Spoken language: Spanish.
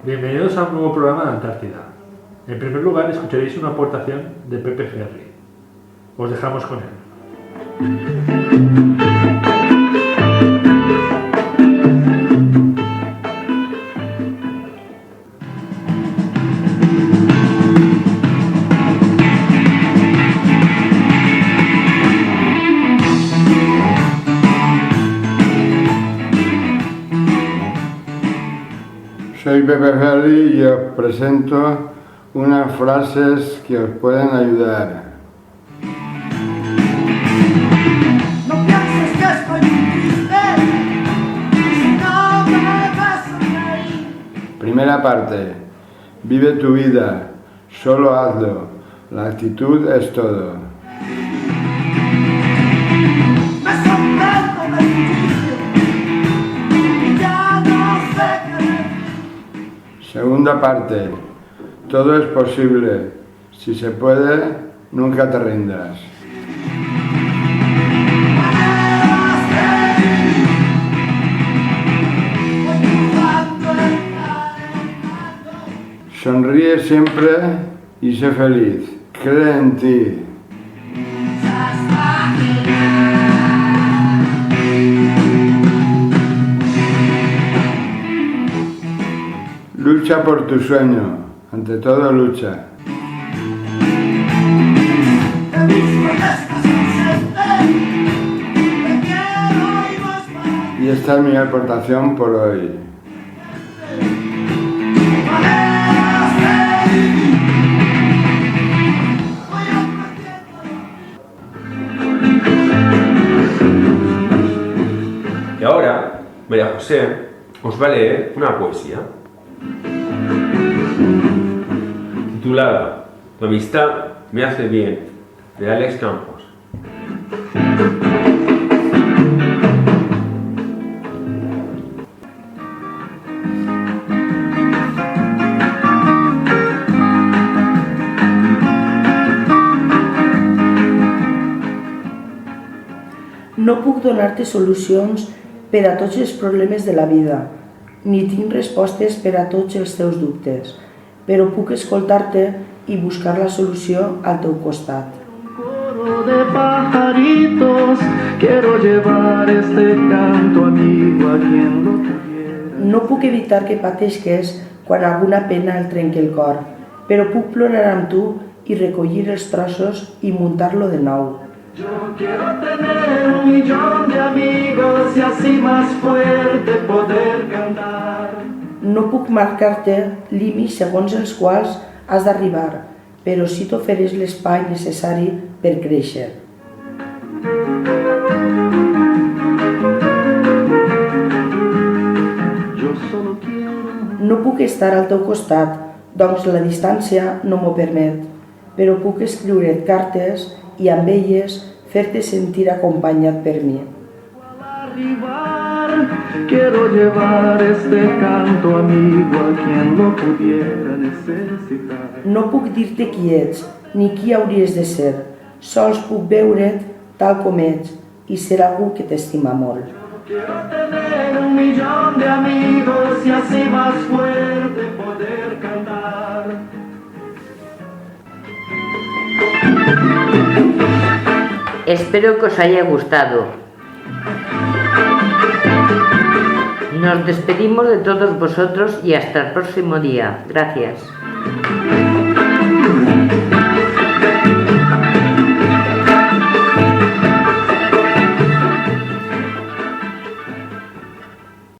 Bienvenidos a un nuevo programa de Antártida. En primer lugar, escucharéis una aportación de Pepe Ferri. Os dejamos con él. Soy Pepe Ferri y os presento unas frases que os pueden ayudar. No pienses que estoy triste, si no me vas a reír. Primera parte. Vive tu vida, solo hazlo. La actitud es todo. Me sorprendo del juicio y ya no sé qué decir. Segunda parte. Todo es posible. Si se puede, nunca te rindas. Sonríe siempre y sé feliz. Cree en ti. Lucha por tu sueño. Ante todo, lucha. Y esta es mi aportación por hoy. Y ahora, María José os va a leer una poesía titulada La amistad me hace bien, de Alex Campos. No puc donar-te solucions per a tots els problemes de la vida, ni tinc respostes per a tots els teus dubtes, però puc escoltar-te i buscar la solució al teu costat. Coro de pajaritos, quiero llevar este canto amigo a quien lo tuviera. No puc evitar que pateixes quan alguna pena el trenqui el cor, però puc plorar amb tu i recollir els trossos i muntar-lo de nou. Yo quiero tener 1.000.000 de amigos y así más fuerte poder cantar. No puc marcar-te límits segons els quals has d'arribar, però sí t'ofereix l'espai necessari per créixer. Yo solo quiero. No puc estar al teu costat, doncs la distància no m'ho permet, però puc escriure't cartes i amb elles fer-te sentir acompanyat per mi. Al arribar, quiero llevar este canto amigo a quien lo pudiera necesitar. No puc dir-te qui ets, ni qui hauries de ser, sols puc veure't tal com ets i ser algú que t'estima molt. Quiero tener 1.000.000 de amigos y así más fuerte poder cantar. Espero que os haya gustado. Nos despedimos de todos vosotros y hasta el próximo día. Gracias.